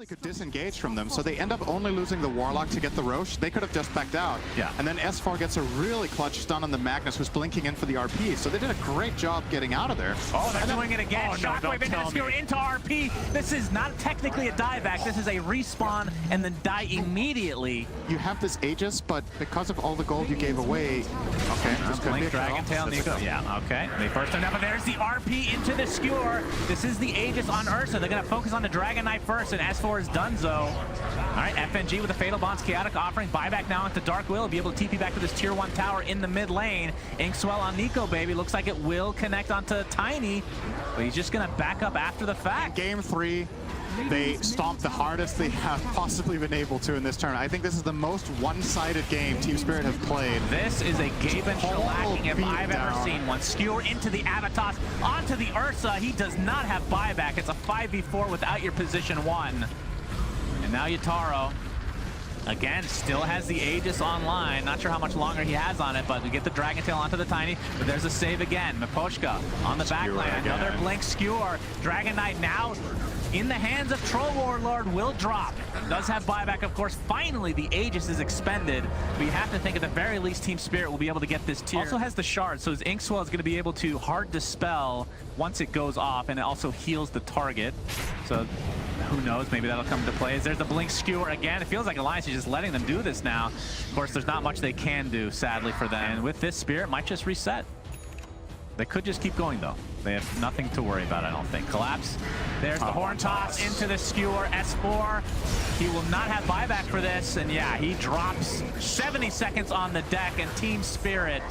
could disengage from them, so they end up only losing the Warlock to get the Roche. They could have just backed out. Yeah. And then S4 gets a really clutch stun on the Magnus, who's blinking in for the RP. So they did a great job getting out of there. Oh, they're doing it again. Oh, no, Shockwave into the Skewer, into RP. This is not technically a dieback. This is a respawn and then die immediately. You have this Aegis, but because of all the gold you gave away, okay, this could be Blink, a Dragon call. Tail, Nico. Yeah, okay. They burst enough, but there's the RP into the Skewer. This is the Aegis on Ursa. They're going to focus on the Dragon Knight first, and S4 is done so. All right, FNG with the Fatal Bonds, Chaotic offering buyback now into Dark Will. Be able to TP back to this tier 1 tower in the mid lane. Inkswell on Nico, baby. Looks like it will connect onto Tiny, but he's just going to back up after the fact. Game 3, they stomped the hardest they have possibly been able to in this turn. I think this is the most one-sided game Team Spirit have played. This is a Gaben shellacking if I've ever beatdown. seen one. Skewer into the Avatos, onto the Ursa. He does not have buyback. It's a 5v4 without your position 1. And now Yataro, again, still has the Aegis online. Not sure how much longer he has on it, but we get the Dragon Tail onto the Tiny. But there's a save again. Miposhka on the backline. Another Blink Skewer. Dragon Knight now in the hands of Troll Warlord will drop. Does have buyback, of course. Finally, the Aegis is expended. But you have to think at the very least Team Spirit will be able to get this tier. Also has the shard, so his Inkswell is going to be able to hard dispel once it goes off, and it also heals the target. So who knows, maybe that'll come into play. There's the Blink Skewer again. It feels like Alliance is just letting them do this now. Of course, there's not much they can do, sadly, for them. And with this, Spirit might just reset. They could just keep going, though. They have nothing to worry about, I don't think. Collapse. There's the Horn Toss into the Skewer. S4. He will not have buyback for this. And yeah, he drops 70 seconds on the deck. And Team Spirit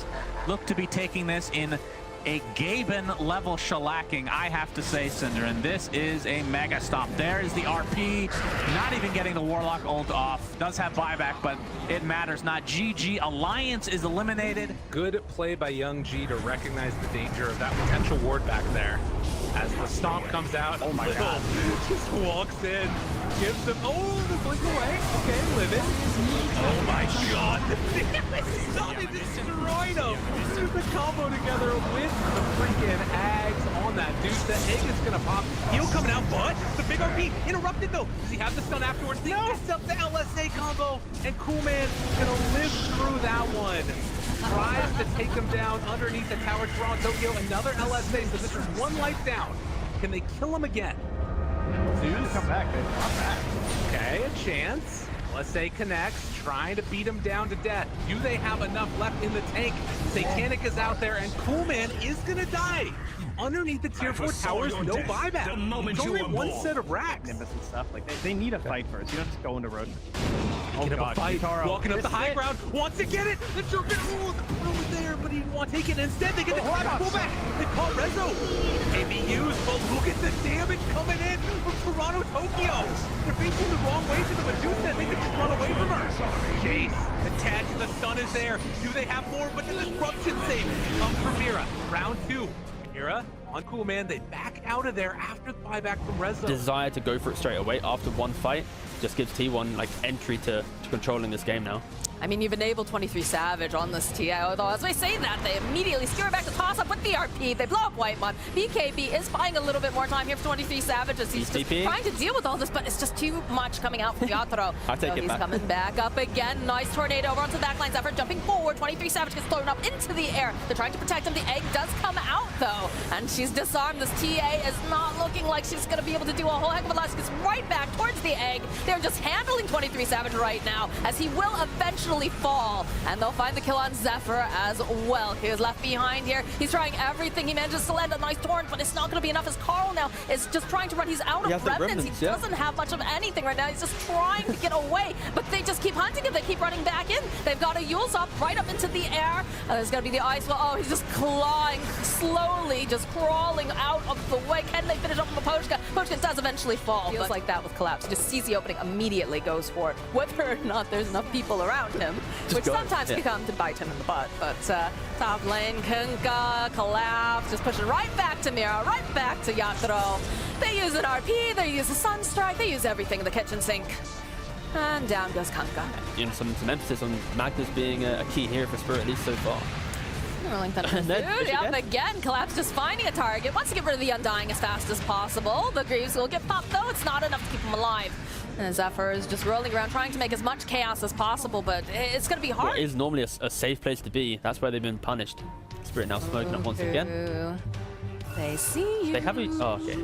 look to be taking this in a Gaben-level shellacking, I have to say, Cinder. And this is a mega stop. There is the RP. Not even getting the Warlock ult off. Does have buyback, but it matters not. GG. Alliance is eliminated. Good play by Young G to recognize the danger of that potential ward back there. As the stomp comes out, Oh my God. just walks in, gives them, oh, the blink away. Okay, live it. Oh my God. Stunning, destroyed him. The combo together with the freaking Ags on that dude. The egg is gonna pop. Heal coming out, but the big RP interrupted though. Does he have the stun afterwards? He messed up the LSA combo, and Cool Man gonna live through that one. Tries to take him down underneath the tower. Draw Tokyo, another LSA, so this is one life down. Can they kill him again? Zeus. Come back, baby. Come back. Okay, a chance. LSA connects, trying to beat him down to death. Do they have enough left in the tank? Satanic is out there, and Cool Man is gonna die. Underneath the tier 4 towers, no buyback. It's only one set of racks. Nimbus and stuff. Like they need a fight first. You don't just go into road. Get up a fight, walking up the high ground, wants to get it. The Joker, oh, the pro was there, but he didn't want to take it. Instead, they get the collapse, pull back. They call Rezo. ABUs, but look at the damage coming in from Toronto, Tokyo. They're facing the wrong way to the Medusa. They could just run away from her. Jace, attached, the stun is there. Do they have more? But the disruption save comes from Mira. Round 2. Mira on Cool Man, they back out of there after the buyback from Rezo. Desire to go for it straight away after one fight just gives T1 like entry to controlling this game now. I mean, you've enabled 23 Savage on this TI, although as we say that, they immediately skewer back to toss up with the RP. They blow up Whitemon. BKB is buying a little bit more time here for 23 Savage as he's just trying to deal with all this, but it's just too much coming out from Yatoro. I take so it he's back. coming back up again. Nice tornado over onto the backline. Zephyr jumping forward. 23 Savage gets thrown up into the air. They're trying to protect him. The egg does come out though, and she's disarmed. This TA is not looking like she's going to be able to do a whole heck of a lot. She gets right back towards the egg. They're just handling 23 Savage right now as he will eventually fall. And they'll find the kill on Zephyr as well. He is left behind here. He's trying everything. He manages to land a nice torrent, but it's not going to be enough as Carl now is just trying to run. He's out of remnants. He doesn't have much of anything right now. He's just trying to get away, but they just keep hunting him. They keep running back in. They've got a Yule's up right up into the air. There's going to be the ice. Well, oh, he's just clawing slowly, just crawling out of the way. Can they finish up with Poshka? Poshka does eventually fall. Feels like that with Collapse. He just sees the opening, immediately goes for it, whether or not there's enough people around him, which sometimes can come to bite him in the butt. But top lane, Kunkka, Collapse, just pushing right back to Mira, right back to Yatoro. They use an RP, they use a Sunstrike, they use everything in the kitchen sink. And down goes Kunkka. You know, some emphasis on Magnus being a key here for Spirit, at least so far. Yep, again, Collapse just finding a target. Wants to get rid of the Undying as fast as possible. The Greaves will get popped, though. It's not enough to keep him alive. And Zephyr is just rolling around trying to make as much chaos as possible, but it's going to be hard. What is normally a safe place to be. That's where they've been punished. Spirit now smoking up once again. They see you. They have a... Oh, okay.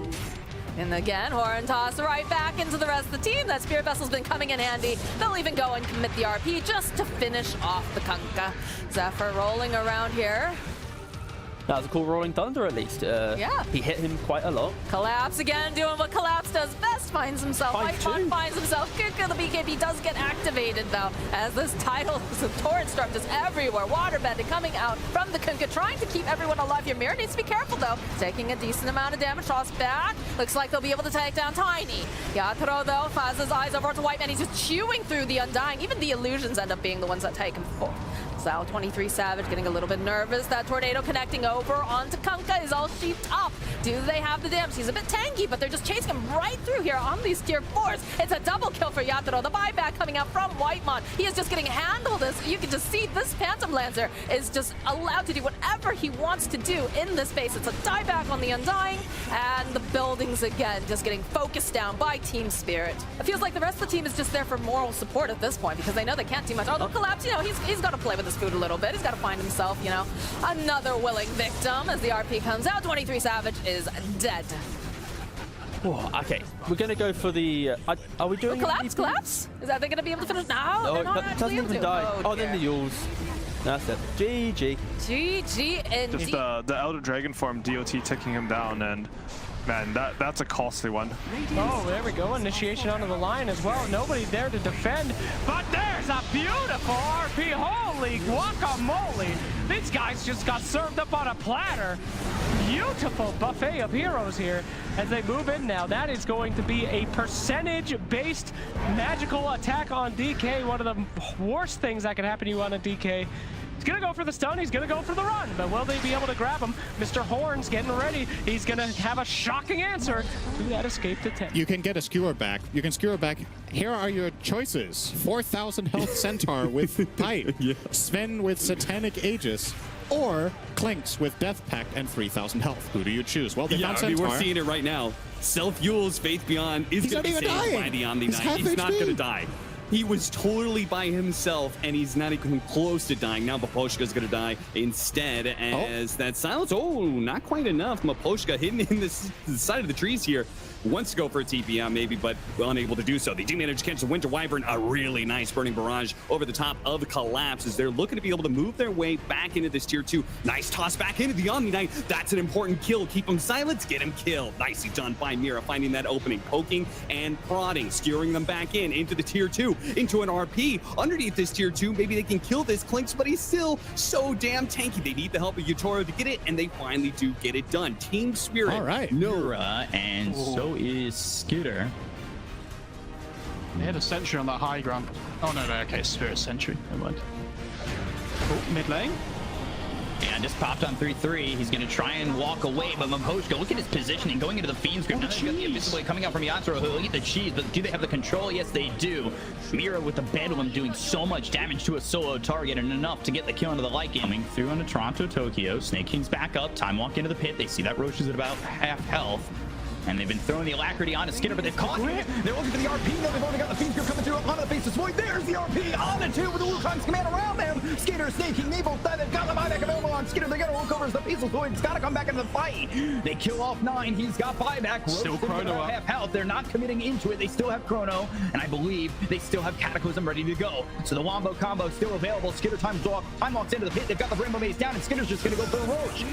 And again, Horn toss right back into the rest of the team. That Spirit Vessel's been coming in handy. They'll even go and commit the RP just to finish off the Kunkka. Zephyr rolling around here. That was a cool Rolling Thunder, at least. Yeah. He hit him quite a lot. Collapse again, doing what Collapse does best. Finds himself. Whitemon finds himself. Kunkka, the BKB does get activated, though, as this tidal torrent storm just everywhere. Waterbending coming out from the Kunkka, trying to keep everyone alive here. Mirror needs to be careful, though. Taking a decent amount of damage. Toss back. Looks like they'll be able to take down Tiny. Yatoro, though, has his eyes over to Whiteman. He's just chewing through the Undying. Even the illusions end up being the ones that take him forward. So 23 Savage getting a little bit nervous. That tornado connecting over onto Kunkka is all sheeped up. Do they have the damage? He's a bit tanky, but they're just chasing him right through here on these tier 4s. It's a double kill for Yatoro. The buyback coming out from Whitemon. He is just getting handled as you can just see this Phantom Lancer is just allowed to do whatever he wants to do in this space. It's a dieback on the Undying, and the buildings again just getting focused down by Team Spirit. It feels like the rest of the team is just there for moral support at this point because they know they can't do much. Although Collapse, you know, he's got to play with his food a little bit. He's got to find himself, you know, another willing victim as the RP comes out. 23 Savage is dead. Oh, okay, we're gonna go for the. Are we doing Collapse? Collapse? Is that they're gonna be able to finish? No, they're not that actually doesn't able even to. die. Oh, dear. then the Yules. That's it. GG. GG indeed. Just the Elder Dragon form DOT ticking him down, and man, that's a costly one. Oh, there we go. Initiation onto the line as well. Nobody there to defend. But there's a beautiful RP. Holy guacamole. These guys just got served up on a platter. Beautiful buffet of heroes here as they move in now. That is going to be a percentage-based magical attack on DK. One of the worst things that can happen to you on a DK. He's gonna go for the stun, he's gonna go for the run, but will they be able to grab him? Mr. Horn's getting ready. He's gonna have a shocking answer to that escape to 10. You can get a Skewer back. You can Skewer back. Here are your choices. 4,000 health Centaur with Pipe. Yeah. Sven with Satanic Aegis. Or Clinks with Death Pact and 3,000 health. Who do you choose? Well, they found I mean, Centaur. we're seeing it right now. Self-Yule's Faith Beyond is going to be saved by the Omni He's Knight. half He's not HP. going to die. He was totally by himself, and he's not even close to dying. Now Maposhka's going to die instead as that silence. Oh, not quite enough. Maposhka hidden in the side of the trees here. Wants to go for a TP maybe, but unable to do so. They do manage to catch the Winter Wyvern. A really nice burning barrage over the top of Collapse as they're looking to be able to move their way back into this tier 2. Nice toss back into the Omni Knight. That's an important kill. Keep him silent, get him killed. Nicely done by Mira, finding that opening, poking and prodding, skewering them back into the tier 2, into an RP. Underneath this tier 2, maybe they can kill this Clinks, but he's still so damn tanky. They need the help of Yatoro to get it, and they finally do get it done. Team Spirit. All right. Nura, and so is Scooter. They had a sentry on that high ground. Oh no, okay, Spirit sentry. Never mind. Oh, mid lane. Yeah, just popped on 3-3. He's going to try and walk away, but Maposhka, look at his positioning, going into the Fiend's Grip. Now they've got the Invisible Blade coming out from Yatoro. He'll eat the cheese, but do they have the control? Yes, they do. Mira with the Bedlam doing so much damage to a solo target and enough to get the kill into the light game. Coming through onto Toronto, Tokyo. Snake King's back up. Time walk into the pit. They see that Roche is at about half health. And they've been throwing the Alacrity onto Skinner, but they've caught him. They're looking for the RP. Now they've only got the Fiend's Grip coming through onto the face of Void. There's the RP on the 2 with the Wukong's command around them. Skinner, Snake King, they both died. They've got the buyback available on Skinner. They got to look over as the Peaceful Void's got to come back into the fight. They kill off 9. He's got buyback. Still Chrono up. Half health. They're not committing into it. They still have Chrono, and I believe they still have Cataclysm ready to go. So the Wombo combo is still available. Skinner time walks into the pit. They've got the Rainbow Maze down, and Skinner's just going to go for the Roche.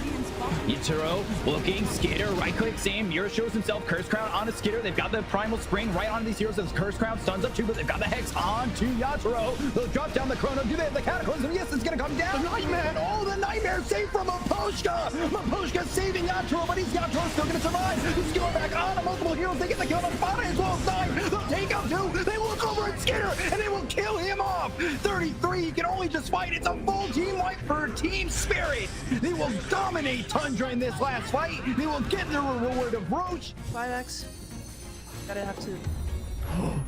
Yatoro looking, Skitter, right click, same. Mira shows himself, Curse Crown on a Skitter. They've got the Primal Spring right onto these heroes as Curse Crown stuns up too, but they've got the Hex on to Yatoro. They'll drop down the Chrono. Do they have the Cataclysm? Yes, it's going to come down. Nightmare. Oh, the Nightmare saved from Maposhka. Maposhka saving Yatoro, but Yatoro's still going to survive. The Skewer back on multiple heroes. They get the kill on Fana as well as 9. They'll take out 2. They will look over at Skitter, and they will kill him off. 33, he can only just fight. It's a full team wipe for Team Spirit. They will dominate Tundra in this last fight. They will get the reward of Roche. Vivex. Gotta have to.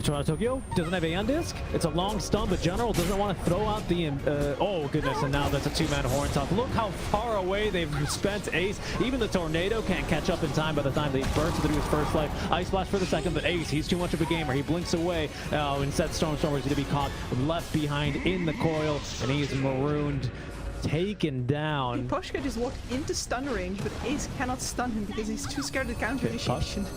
Toronto Tokyo doesn't have Aeon Disc. It's a long stun, but General doesn't want to throw out the... oh, goodness, and now that's a two-man horn toss. Look how far away they've spent Ace. Even the Tornado can't catch up in time by the time they burst to do his first life. Ice Splash for the second, but Ace, he's too much of a gamer. He blinks away. Instead, Stormstormer is going to be caught left behind in the coil, and he is marooned. Taken down. Poshka just walked into stun range, but Ace cannot stun him because he's too scared to counter initiation.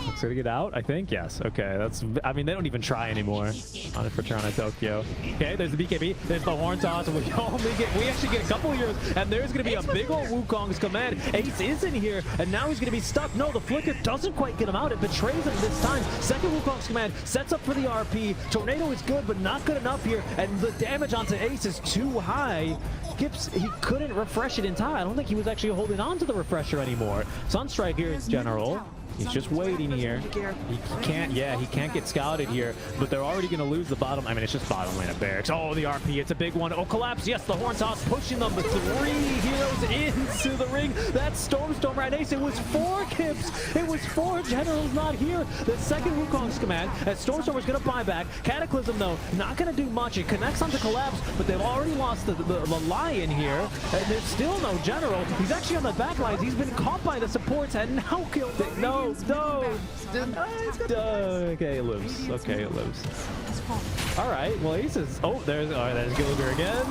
Looks gonna get out, I think. Yes. Okay. That's. I mean, they don't even try anymore on it for Toronto Tokyo. Okay. There's the BKB. There's the horn toss. We actually get a couple of heroes, and there's gonna be a big old Wukong's command. Ace is in here, and now he's gonna be stuck. No, the flicker doesn't quite get him out. It betrays him this time. Second Wukong's command sets up for the RP. Tornado is good, but not good enough here, and the damage onto Ace is too high. Gibbs, he couldn't refresh it in time. I don't think he was actually holding on to the refresher anymore. Sunstrike here is General. He's just waiting here. He can't get scouted here, but they're already going to lose the bottom. I mean, it's just bottom lane of Barracks. Oh, the RP, it's a big one. Oh, Collapse, yes, the horn toss pushing them, but 3 heroes into the ring. That's Stormstormer and Ace. It was 4 Kips. It was 4 Generals not here. The second Wukong's command, as Stormstormer's going to buy back. Cataclysm, though, not going to do much. It connects onto Collapse, but they've already lost the Lion here, and there's still no General. He's actually on the back lines. He's been caught by the supports and now killed it. No. Okay, it lives. Okay, it lives. All right, well, Ace is... Oh, there's Gilger again.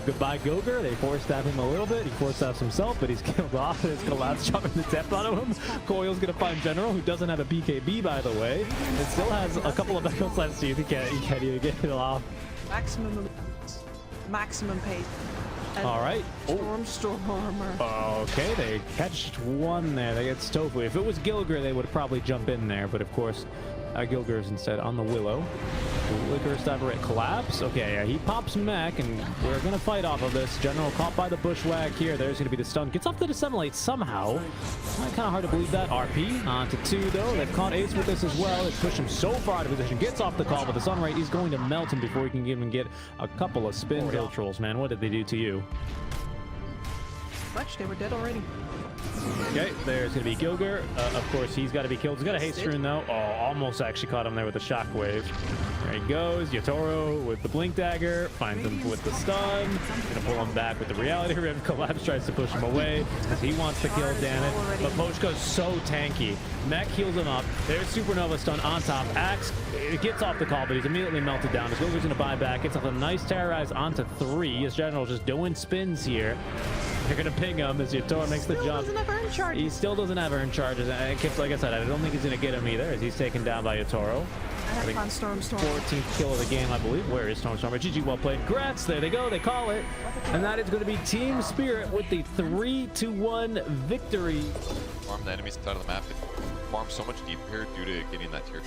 Goodbye, Gilger. They force-stab him a little bit. He force-stabs himself, but he's killed off. There's Collapse dropping the depth onto him. Coil's going to find General, who doesn't have a BKB, by the way. It still has a couple of echoes left, so he can't even get it off. Maximum pace. All right. Stormstormer. Okay, they catched one there. They get Tofu. If it was Gilger, they would probably jump in there, but of course, Gilger is instead on the Willow. Liquor Stabber at Collapse. Okay, yeah, he pops Mech, and we're going to fight off of this. General caught by the Bushwhack here. There's going to be the stun. Gets off the Disseminate somehow. Kind of hard to believe that. RP onto 2, though. They've caught Ace with this as well. They've pushed him so far out of position. Gets off the call, but the Sunray is going to melt him before he can even get a couple of spins. Trolls, man, what did they do to you? They were dead already. Okay, there's going to be Gilger. Of course, he's got to be killed. He's got a haste rune, though. Oh, almost actually caught him there with a shockwave. There he goes. Yotaro with the blink dagger. Finds him with the stun. Going to pull him back with the reality rift. Collapse tries to push him away because he wants to kill, damn it. But Poshka's so tanky. Mech heals him up. There's Supernova stun on top. Axe, it gets off the call, but he's immediately melted down. His Gilger's going to buy back. Gets off a nice terrorize onto 3. His General just doing spins here. They're going to ping him as Yotaro makes the jump. He still doesn't have earn charges. And Kips, like I said, I don't think he's going to get him either as he's taken down by Yotaro. I have fun, Stormstormer. 14th kill of the game, I believe. Where is Stormstormer? GG, well played. Grats, there they go. They call it. And that is going to be Team Spirit with the 3-1 victory. Farm the enemies out of the map. It farms so much deeper here due to getting that tier 2.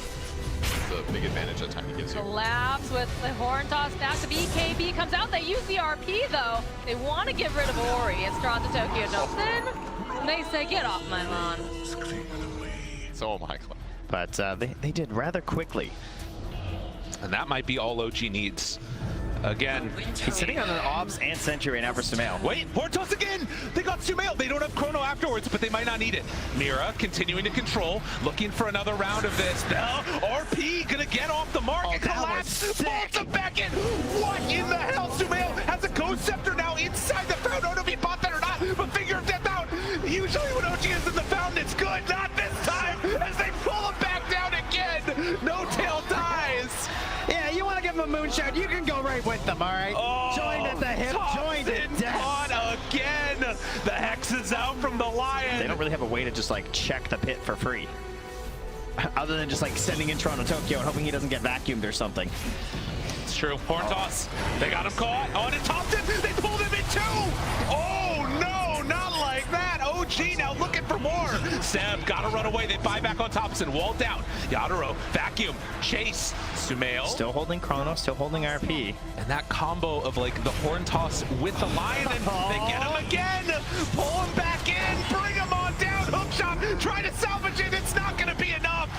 It's a big advantage that time he gives you. Collapse with the horn toss back. The BKB comes out. They use the RP, though. They want to get rid of Ori. It's Toronto Tokyo jumps in. And they say, get off my lawn. So my club. But they did rather quickly. And that might be all OG needs. Again, he's sitting on an Obs and Sentry right now for Sumail. Wait, Horn toss again! They got Sumail! They don't have Chrono afterwards, but they might not need it. Mira continuing to control, looking for another round of this. Now, RP gonna get off the mark. Collapse! Pulls him back in! What in the hell? Sumail has a Ghost Scepter now inside the fountain. I don't know if he bought that or not, but Finger of Death out! Usually when OG is in the fountain, it's good. Not this time, as they pull him back down again! No tail dies! Yeah, you want to give him a moonshot, you can go right with them, all right? Oh, joined at the hip, joined at death. Caught again. The Hex is out from the Lion. They don't really have a way to just like check the pit for free. Other than just like sending in Toronto Tokyo and hoping he doesn't get vacuumed or something. It's true. Horn toss. They got him caught. Oh, and it topped him. They pulled him in too. Oh, no, not like that. OG now looking for more. Seb got to run away. They buy back on Thompson. Wall down. Yadaro, vacuum, chase. Sumail. Still holding Chrono, still holding RP. And that combo of like the horn toss with the Lion, and they get him again. Pull him back in. Bring him on down. Hook shot. Try to salvage it. It's not going to be enough.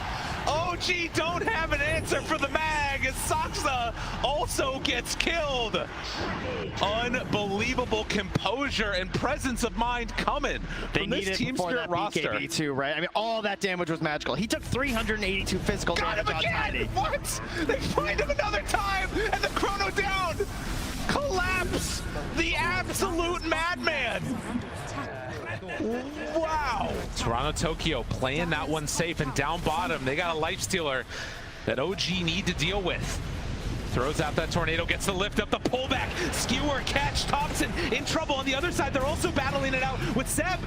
OG don't have an answer for the mag. Saksa also gets killed. Unbelievable composure and presence of mind coming They from this needed Team before Spirit that roster. BKB too, right? I mean, all that damage was magical. He took 382 physical Got him damage on Tiny. again! What? They find him another time, and the chrono down. Collapse, the absolute madman. Wow. Toronto Tokyo playing that one safe, and down bottom, they got a life stealer that OG need to deal with. Throws out that tornado, gets the lift up, the pullback. Skewer catch, Thompson in trouble on the other side. They're also battling it out with Seb.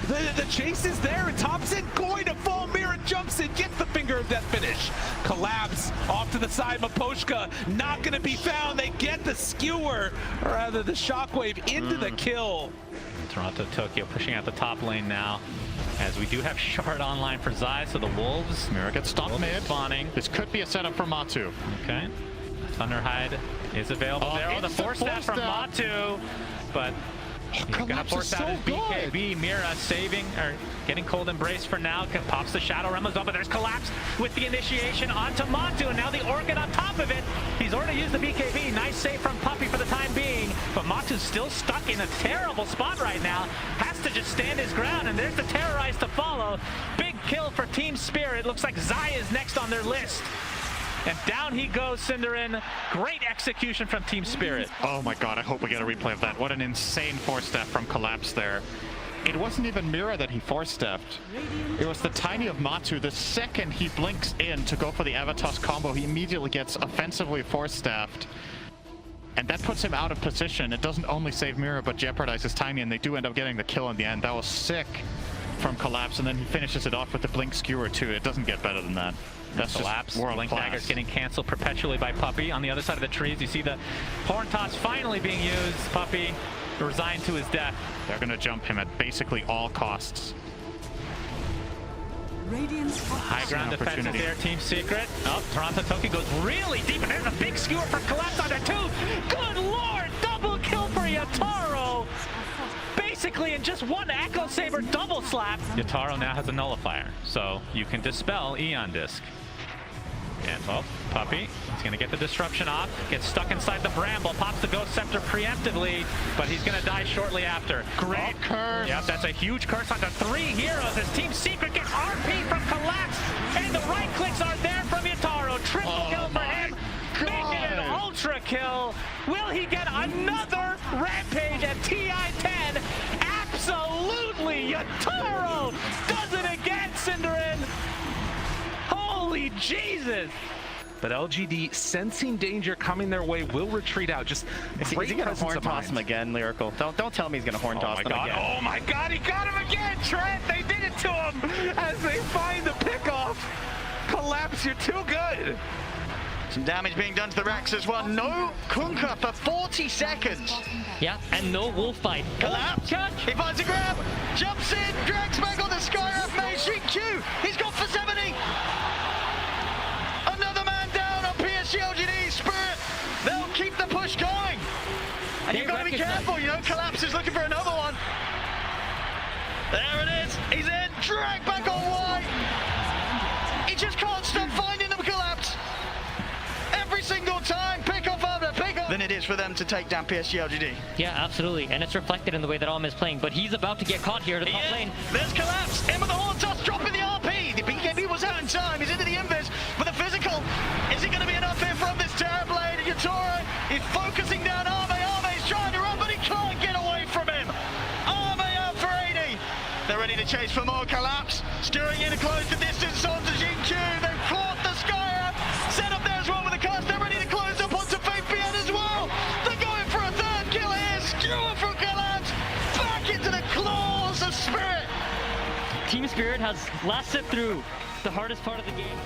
The chase is there, and Thompson going to fall. Mira jumps in, gets the finger of death finish. Collapse off to the side. Maposhka not going to be found. They get the Skewer, or rather the shockwave, into the kill. Toronto Tokyo pushing out the top lane now, as we do have Shard online for Zai, so the Wolves. Mira gets stopped mid. Spawning. This could be a setup for Matu. Okay. Thunderhide is available there. Oh, the force staff from Matu, but he's gonna force out his BKB. Mira saving, or getting cold embrace for now. Pops the Shadow Realm on, but there's Collapse with the initiation onto Matu, and now the Orchid on top of it. He's already used the BKB. Nice save from Puppey for the time being, but Matu's still stuck in a terrible spot right now. Has to just stand his ground, and there's the Terrorize to follow. Big kill for Team Spirit. Looks like Zai is next on their list. And down he goes, Cinderin. Great execution from Team Spirit. Oh my god, I hope we get a replay of that. What an insane force step from Collapse there. It wasn't even Mira that he force stepped. It was the Tiny of Matu. The second he blinks in to go for the Avatos combo, he immediately gets offensively force staffed. And that puts him out of position. It doesn't only save Mira, but jeopardizes Tiny, and they do end up getting the kill in the end. That was sick from Collapse, and then he finishes it off with the Blink Skewer too. It doesn't get better than that. That's Collapse. World Blink class. Dagger's getting canceled perpetually by Puppey. On the other side of the trees, you see the Horn Toss finally being used. Puppey resigned to his death. They're going to jump him at basically all costs. High ground defense is there, Team Secret. Oh, Toronto Tokyo goes really deep, and there's a big Skewer for Collapse on there too. Good lord, double kill for Yataro. Basically in just one Echo Saber double slap. Yataro now has a nullifier, so you can dispel Eon Disc. And oh, Puppey, he's gonna get the disruption off, gets stuck inside the bramble, pops the Ghost Scepter preemptively, but he's gonna die shortly after. Great curse. Yep, that's a huge curse onto 3 heroes as Team Secret gets RP from Collapse, and the right clicks are there from Yataro. Triple kill for him, making it an ultra kill. Will he get another rampage at TI-10? Absolutely, Yataro does it again, Cinderin. Holy Jesus! But LGD, sensing danger coming their way, will retreat out. Just is he gonna horn toss him again, Lyrical? Don't tell me he's gonna horn toss him again. Oh my god, he got him again, Trent! They did it to him as they find the pickoff. Collapse, you're too good. Some damage being done to the Rex as well. No Kunkka for 40 seconds. Yeah, and no wolf fight. Collapse. He finds a grab. Jumps in. Drags back on the Skyrap mainstream Q. He's gone for 70. Another man down on PSG LGD. Spirit. They'll keep the push going. And you've got to be careful. You know, Collapse is looking for another one. There it is. He's in. Drag back on Y. He just can't stop finding them, Collapse. Every single time, pick off after pick off, than it is for them to take down PSG LGD. Yeah, absolutely, and it's reflected in the way that Alm is playing, but he's about to get caught here to the top lane. There's Collapse, in with the Horn Toss, dropping the RP. The BKB was out in time, he's into the invis, but the physical, is it going to be enough here from this Terrorblade? And Yatoro is focusing down Arme. Arme's trying to run, but he can't get away from him. Arme out for 80. They're ready to chase for more. Collapse, skewering in to close the distance onto Jin Q. They've caught the Skyra, set up there as well with the cast. They're ready to close up onto Fate BN as well. They're going for a third kill here. Skewer from Collapse, back into the claws of Spirit. Team Spirit has lasted through the hardest part of the game.